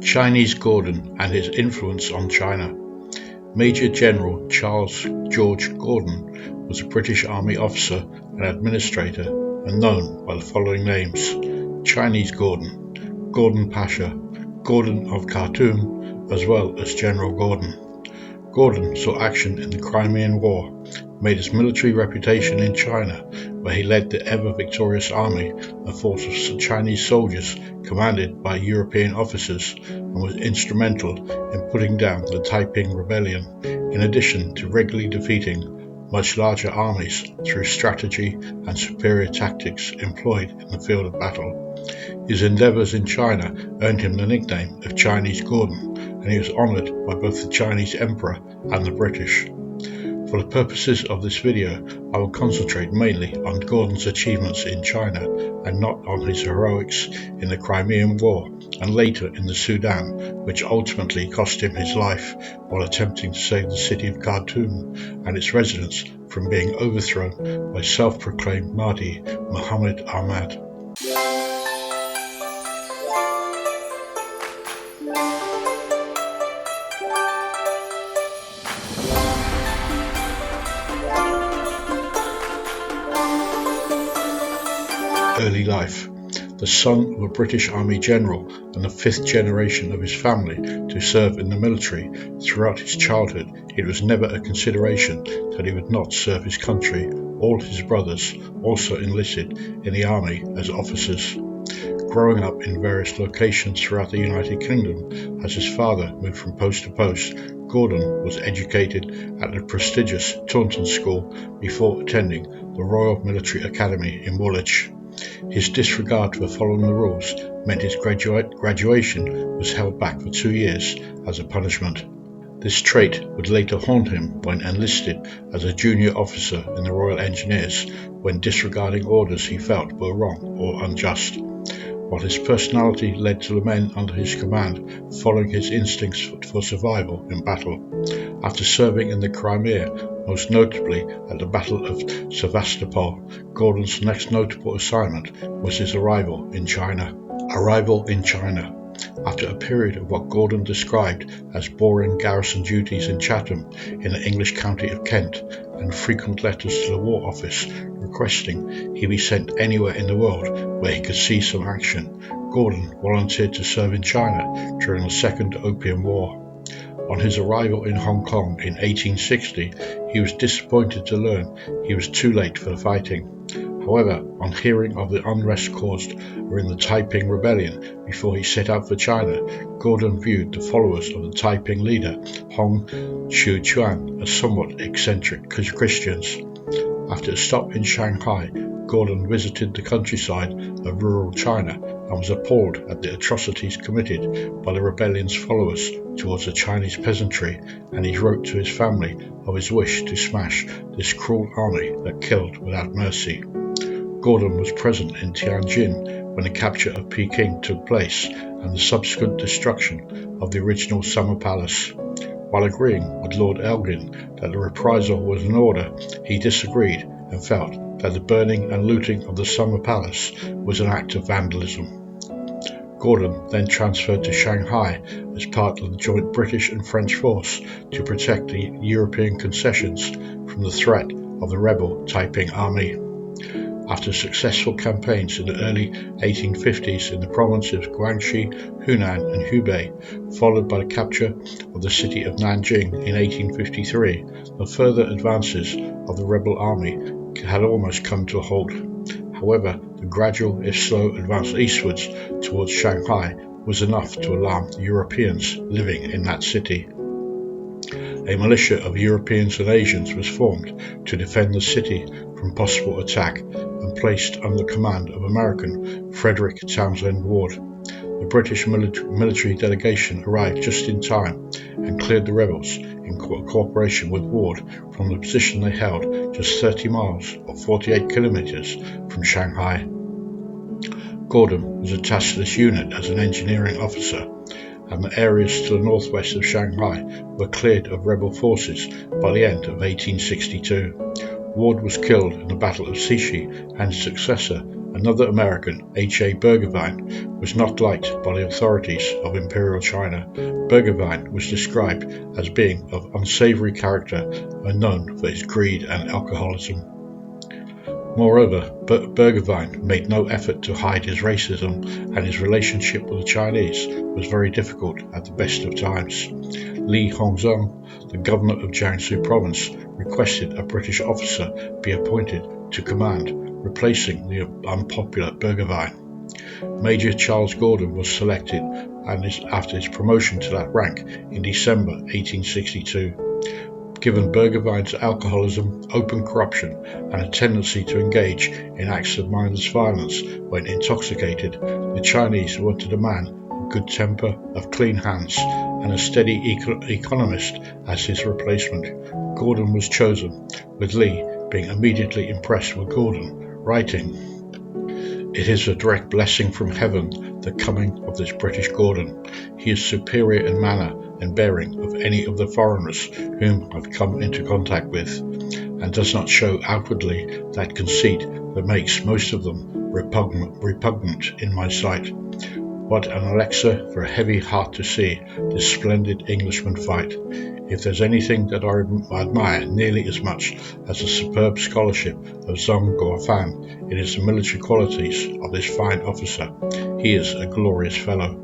Chinese Gordon and his influence on China. Major General Charles George Gordon was a British Army officer and administrator and known by the following names: Chinese Gordon, Gordon Pasha, Gordon of Khartoum, as well as General Gordon. Gordon saw action in the Crimean War, made his military reputation in China, where he led the ever-victorious army, a force of Chinese soldiers commanded by European officers, and was instrumental in putting down the Taiping Rebellion, in addition to regularly defeating much larger armies through strategy and superior tactics employed in the field of battle. His endeavours in China earned him the nickname of Chinese Gordon, and he was honoured by both the Chinese Emperor and the British. For the purposes of this video, I will concentrate mainly on Gordon's achievements in China and not on his heroics in the Crimean War and later in the Sudan, which ultimately cost him his life while attempting to save the city of Khartoum and its residents from being overthrown by self-proclaimed Mahdi Ahmad. Early life. The son of a British Army general and the fifth generation of his family to serve in the military, throughout his childhood it was never a consideration that he would not serve his country. All his brothers also enlisted in the army as officers. Growing up in various locations throughout the United Kingdom as his father moved from post to post, Gordon was educated at the prestigious Taunton School before attending the Royal Military Academy in Woolwich. His disregard for following the rules meant his graduation was held back for 2 years as a punishment. This trait would later haunt him when enlisted as a junior officer in the Royal Engineers, when disregarding orders he felt were wrong or unjust. While his personality led to the men under his command following his instincts for survival in battle. After serving in the Crimea, most notably at the Battle of Sevastopol, Gordon's next notable assignment was his arrival in China. After a period of what Gordon described as boring garrison duties in Chatham in the English county of Kent, and frequent letters to the War Office requesting he be sent anywhere in the world where he could see some action, Gordon volunteered to serve in China during the Second Opium War. On his arrival in Hong Kong in 1860, he was disappointed to learn he was too late for the fighting. However, on hearing of the unrest caused in the Taiping Rebellion before he set out for China, Gordon viewed the followers of the Taiping leader, Hong Xiuquan, as somewhat eccentric Christians. After a stop in Shanghai, Gordon visited the countryside of rural China and was appalled at the atrocities committed by the rebellion's followers towards the Chinese peasantry, and he wrote to his family of his wish to smash this cruel army that killed without mercy. Gordon was present in Tianjin when the capture of Peking took place and the subsequent destruction of the original Summer Palace. While agreeing with Lord Elgin that the reprisal was in order, he disagreed and felt that the burning and looting of the Summer Palace was an act of vandalism. Gordon then transferred to Shanghai as part of the joint British and French force to protect the European concessions from the threat of the rebel Taiping Army. After successful campaigns in the early 1850s in the provinces of Guangxi, Hunan and Hubei, followed by the capture of the city of Nanjing in 1853, the further advances of the rebel army had almost come to a halt. However, the gradual, if slow, advance eastwards towards Shanghai was enough to alarm the Europeans living in that city. A militia of Europeans and Asians was formed to defend the city from possible attack and placed under the command of American Frederick Townsend Ward. The British military delegation arrived just in time and cleared the rebels in cooperation with Ward from the position they held just 30 miles or 48 kilometers from Shanghai. Gordon was attached to this unit as an engineering officer, and the areas to the northwest of Shanghai were cleared of rebel forces by the end of 1862. Ward was killed in the Battle of Clichy, and his successor, Another American, H.A. Burgevine, was not liked by the authorities of Imperial China. Burgevine was described as being of unsavory character and known for his greed and alcoholism. Moreover, Burgevine made no effort to hide his racism, and his relationship with the Chinese was very difficult at the best of times. Li Hongzheng, the governor of Jiangsu province, requested a British officer be appointed to command, replacing the unpopular Burgevine. Major Charles Gordon was selected after his promotion to that rank in December 1862. Given Burgevine's alcoholism, open corruption, and a tendency to engage in acts of mindless violence when intoxicated, the Chinese wanted a man of good temper, of clean hands, and a steady economist as his replacement. Gordon was chosen, with Li being immediately impressed with Gordon, writing, "It is a direct blessing from heaven, the coming of this British Gordon. He is superior in manner and bearing of any of the foreigners whom I've come into contact with, and does not show outwardly that conceit that makes most of them repugnant in my sight. What an elixir for a heavy heart to see this splendid Englishman fight. If there's anything that I admire nearly as much as the superb scholarship of Zhang Guofan, it is the military qualities of this fine officer. He is a glorious fellow.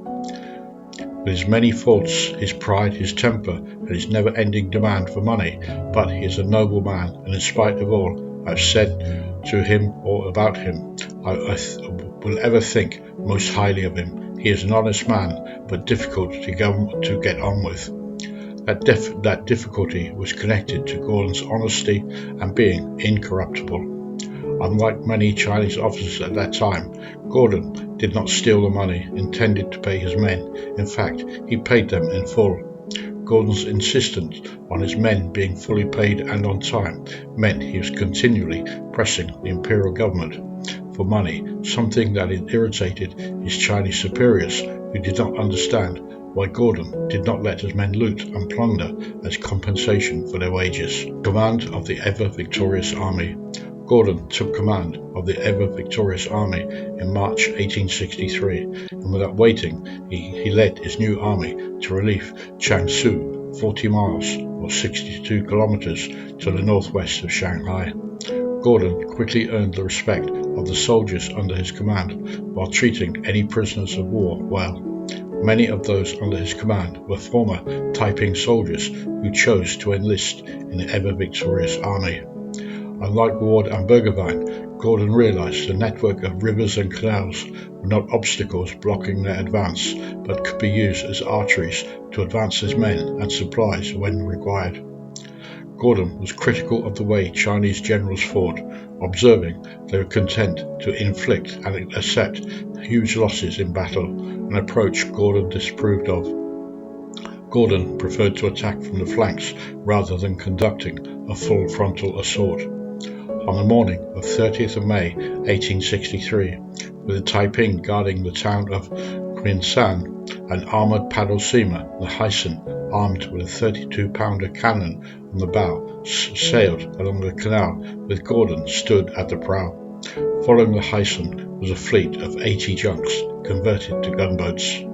With his many faults, his pride, his temper, and his never-ending demand for money, but he is a noble man, and in spite of all I have said to him or about him, I will ever think most highly of him. He is an honest man, but difficult to get on with." That difficulty was connected to Gordon's honesty and being incorruptible. Unlike many Chinese officers at that time, Gordon did not steal the money intended to pay his men. In fact, he paid them in full. Gordon's insistence on his men being fully paid and on time meant he was continually pressing the imperial government for money, something that irritated his Chinese superiors, who did not understand why Gordon did not let his men loot and plunder as compensation for their wages. Command of the ever-victorious army. Gordon took command of the ever-victorious army in March 1863, and without waiting, he led his new army to relieve Jiangsu, 40 miles or 62 kilometers to the northwest of Shanghai. Gordon quickly earned the respect of the soldiers under his command while treating any prisoners of war well. Many of those under his command were former Taiping soldiers who chose to enlist in the ever-victorious army. Unlike Ward and Burgevine, Gordon realized the network of rivers and canals were not obstacles blocking their advance, but could be used as arteries to advance his men and supplies when required. Gordon was critical of the way Chinese generals fought, observing they were content to inflict and accept huge losses in battle, an approach Gordon disapproved of. Gordon preferred to attack from the flanks rather than conducting a full frontal assault. On the morning of 30th of May 1863, with the Taiping guarding the town of Qinshan, an armoured paddle steamer, the Hyson, armed with a 32-pounder cannon on the bow, sailed along the canal, with Gordon stood at the prow. Following the Hyson was a fleet of 80 junks converted to gunboats.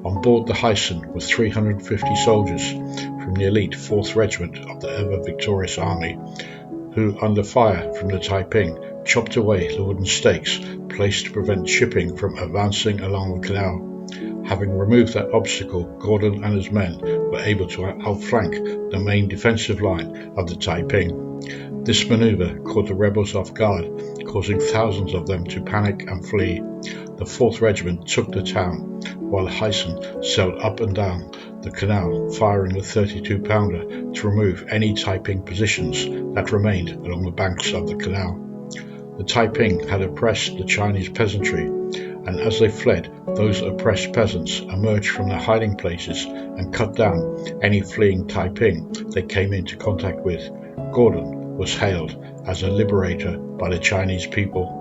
On board the Hyson were 350 soldiers from the elite 4th Regiment of the ever-victorious army, who, under fire from the Taiping, chopped away the wooden stakes placed to prevent shipping from advancing along the canal. Having removed that obstacle, Gordon and his men were able to outflank the main defensive line of the Taiping. This maneuver caught the rebels off guard, causing thousands of them to panic and flee. The 4th Regiment took the town, while the Hyson sailed up and down the canal, firing the 32-pounder to remove any Taiping positions that remained along the banks of the canal. The Taiping had oppressed the Chinese peasantry, and as they fled, those oppressed peasants emerged from their hiding places and cut down any fleeing Taiping they came into contact with. Gordon was hailed as a liberator by the Chinese people.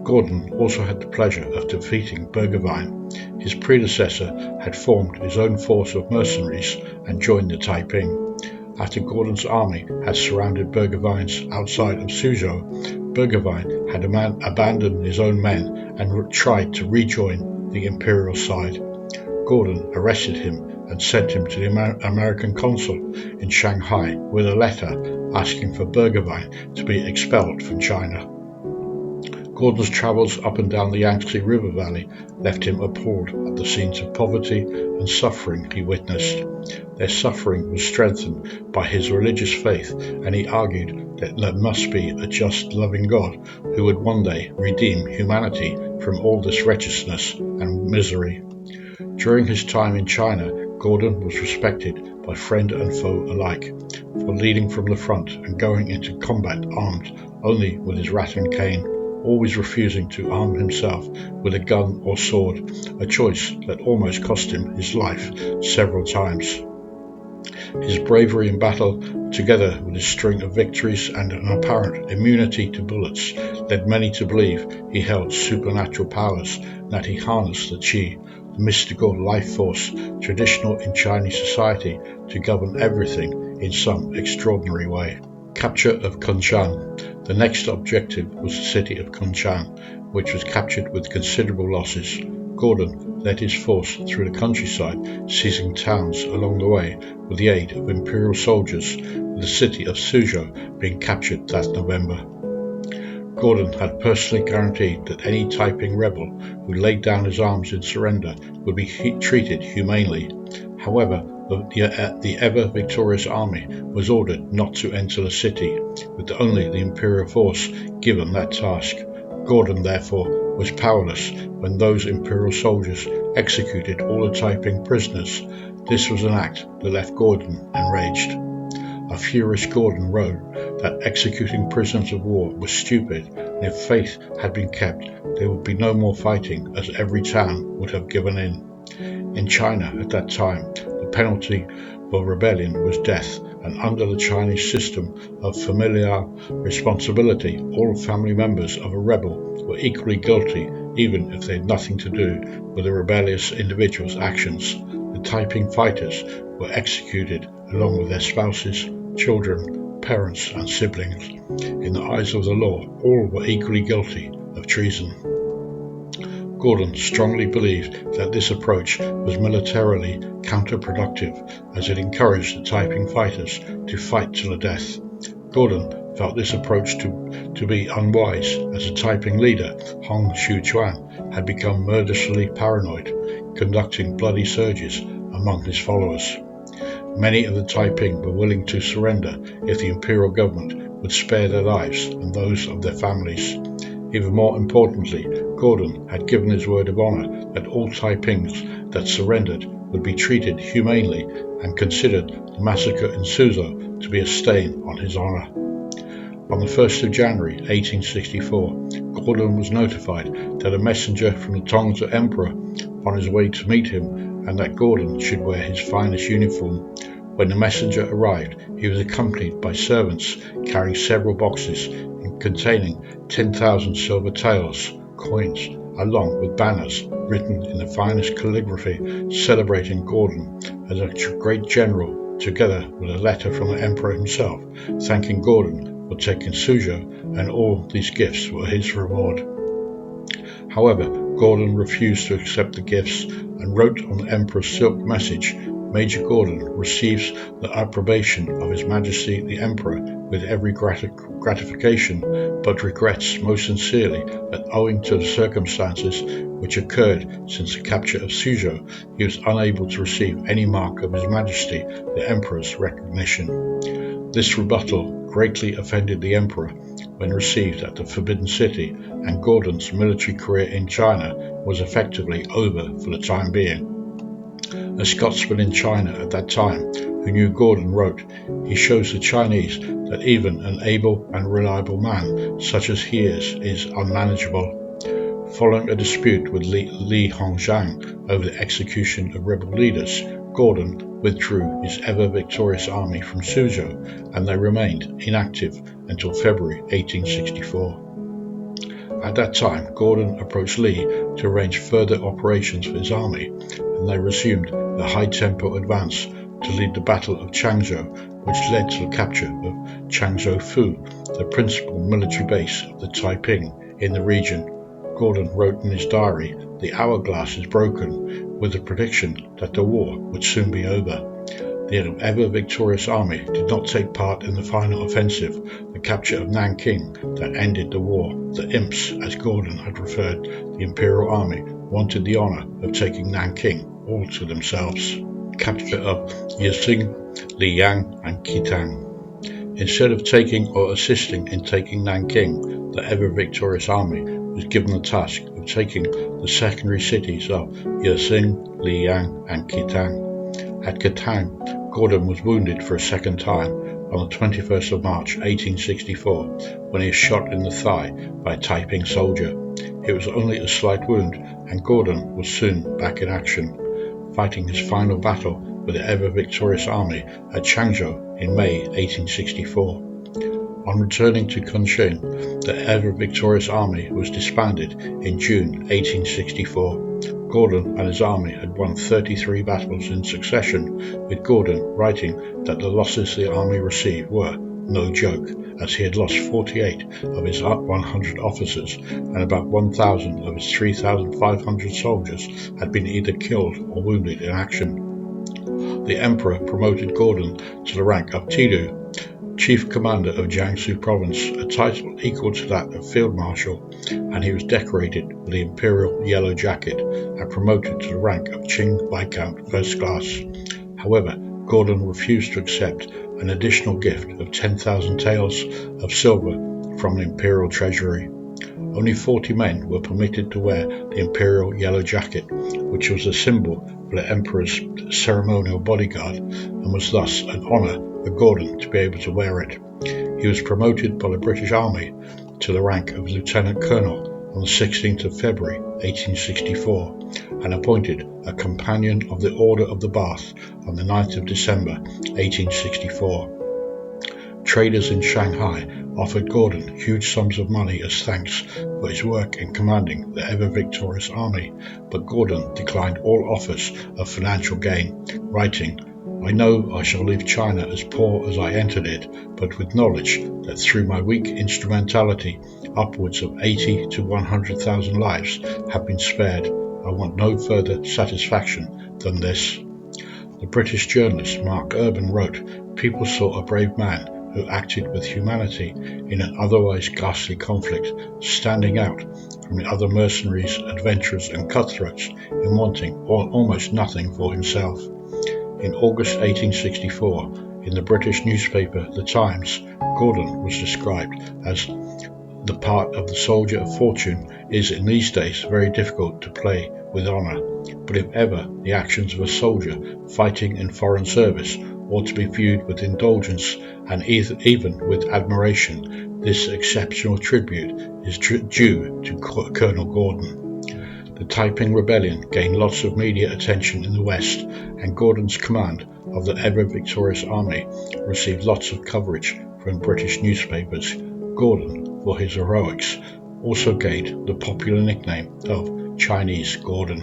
Gordon also had the pleasure of defeating Burgevine. His predecessor had formed his own force of mercenaries and joined the Taiping. After Gordon's army had surrounded Burgoyne's outside of Suzhou, Burgoyne had abandoned his own men and tried to rejoin the imperial side. Gordon arrested him and sent him to the American consul in Shanghai with a letter asking for Burgoyne to be expelled from China. Gordon's travels up and down the Yangtze River Valley left him appalled at the scenes of poverty and suffering he witnessed. Their suffering was strengthened by his religious faith, and he argued that there must be a just, loving God who would one day redeem humanity from all this wretchedness and misery. During his time in China, Gordon was respected by friend and foe alike for leading from the front and going into combat armed only with his rattan cane, always refusing to arm himself with a gun or sword, a choice that almost cost him his life several times. His bravery in battle, together with his string of victories and an apparent immunity to bullets, led many to believe he held supernatural powers, and that he harnessed the qi, the mystical life force traditional in Chinese society, to govern everything in some extraordinary way. Capture of Kunshan. The next objective was the city of Kunshan, which was captured with considerable losses. Gordon led his force through the countryside, seizing towns along the way with the aid of imperial soldiers, with the city of Suzhou being captured that November. Gordon had personally guaranteed that any Taiping rebel who laid down his arms in surrender would be treated humanely. However, the ever-victorious army was ordered not to enter the city, with only the imperial force given that task. Gordon, therefore, was powerless when those imperial soldiers executed all the Taiping prisoners. This was an act that left Gordon enraged. A furious Gordon wrote that executing prisoners of war was stupid, and if faith had been kept, there would be no more fighting, as every town would have given in. In China at that time, the penalty for rebellion was death, and under the Chinese system of familial responsibility, all family members of a rebel were equally guilty, even if they had nothing to do with the rebellious individual's actions. The Taiping fighters were executed along with their spouses, children, parents, and siblings. In the eyes of the law, all were equally guilty of treason. Gordon strongly believed that this approach was militarily counterproductive, as it encouraged the Taiping fighters to fight to the death. Gordon felt this approach to be unwise, as the Taiping leader, Hong Xiuquan, had become murderously paranoid, conducting bloody surges among his followers. Many of the Taiping were willing to surrender if the imperial government would spare their lives and those of their families. Even more importantly, Gordon had given his word of honor that all Taipings that surrendered would be treated humanely, and considered the massacre in Suzhou to be a stain on his honor. On the 1st of January 1864, Gordon was notified that a messenger from the Tongzhi Emperor on his way to meet him, and that Gordon should wear his finest uniform. When the messenger arrived, he was accompanied by servants carrying several boxes containing 10,000 silver taels, coins, along with banners written in the finest calligraphy celebrating Gordon as a great general, together with a letter from the Emperor himself thanking Gordon for taking Suzhou, and all these gifts were his reward. However, Gordon refused to accept the gifts and wrote on the Emperor's silk message, "Major Gordon receives the approbation of His Majesty the Emperor with every gratification, but regrets most sincerely that owing to the circumstances which occurred since the capture of Suzhou, he was unable to receive any mark of His Majesty the Emperor's recognition." This rebuttal greatly offended the Emperor when received at the Forbidden City, and Gordon's military career in China was effectively over for the time being. A Scotsman in China at that time, who knew Gordon, wrote, "He shows the Chinese that even an able and reliable man such as he is unmanageable." Following a dispute with Li Hongzhang over the execution of rebel leaders, Gordon withdrew his ever-victorious army from Suzhou, and they remained inactive until February 1864. At that time, Gordon approached Li to arrange further operations for his army, and they resumed the high-tempo advance to lead the Battle of Changzhou, which led to the capture of Changzhou, the principal military base of the Taiping in the region. Gordon wrote in his diary, "The hourglass is broken," with the prediction that the war would soon be over. The ever-victorious army did not take part in the final offensive, the capture of Nanking, that ended the war. The imps, as Gordon had referred the Imperial Army, wanted the honour of taking Nanking all to themselves. Capture of Yixing, Liang and Kitang. Instead of taking or assisting in taking Nanking, the ever-victorious army was given the task of taking the secondary cities of Yixing, Liang and Kitang. At Khartoum, Gordon was wounded for a second time on the 21st of March 1864 when he was shot in the thigh by a Taiping soldier. It was only a slight wound, and Gordon was soon back in action, fighting his final battle with the ever-victorious army at Changzhou in May 1864. On returning to Khartoum, the ever-victorious army was disbanded in June 1864. Gordon and his army had won 33 battles in succession, with Gordon writing that the losses the army received were no joke, as he had lost 48 of his 100 officers and about 1,000 of his 3,500 soldiers had been either killed or wounded in action. The emperor promoted Gordon to the rank of Tidu, chief commander of Jiangsu province, a title equal to that of field marshal, and he was decorated with the imperial yellow jacket and promoted to the rank of Qing Viscount First Class. However, Gordon refused to accept an additional gift of 10,000 taels of silver from the imperial treasury. Only 40 men were permitted to wear the imperial yellow jacket, which was a symbol for the emperor's ceremonial bodyguard, and was thus an honour for Gordon to be able to wear it. He was promoted by the British Army to the rank of Lieutenant Colonel on the 16th of February 1864 and appointed a Companion of the Order of the Bath on the 9th of December 1864. Traders in Shanghai offered Gordon huge sums of money as thanks for his work in commanding the ever-victorious army, but Gordon declined all offers of financial gain, writing, "I know I shall leave China as poor as I entered it, but with knowledge that through my weak instrumentality upwards of 80 to 100,000 lives have been spared. I want no further satisfaction than this." The British journalist Mark Urban wrote, "People saw a brave man who acted with humanity in an otherwise ghastly conflict, standing out from the other mercenaries, adventurers and cutthroats in wanting almost nothing for himself." In August 1864, in the British newspaper The Times, Gordon was described as "the part of the soldier of fortune is in these days very difficult to play with honour, but if ever the actions of a soldier fighting in foreign service ought to be viewed with indulgence and even with admiration, this exceptional tribute is due to Colonel Gordon." The Taiping Rebellion gained lots of media attention in the West, and Gordon's command of the ever-victorious army received lots of coverage from British newspapers. Gordon, for his heroics, also gained the popular nickname of Chinese Gordon.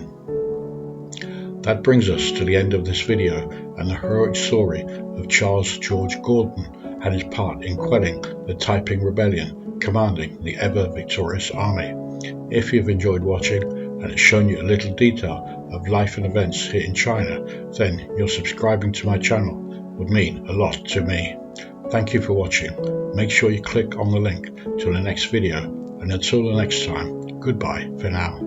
That brings us to the end of this video and the heroic story of Charles George Gordon and his part in quelling the Taiping Rebellion, commanding the ever-victorious army. If you've enjoyed watching and it's shown you a little detail of life and events here in China, then your subscribing to my channel would mean a lot to me. Thank you for watching. Make sure you click on the link to the next video, and until the next time, goodbye for now.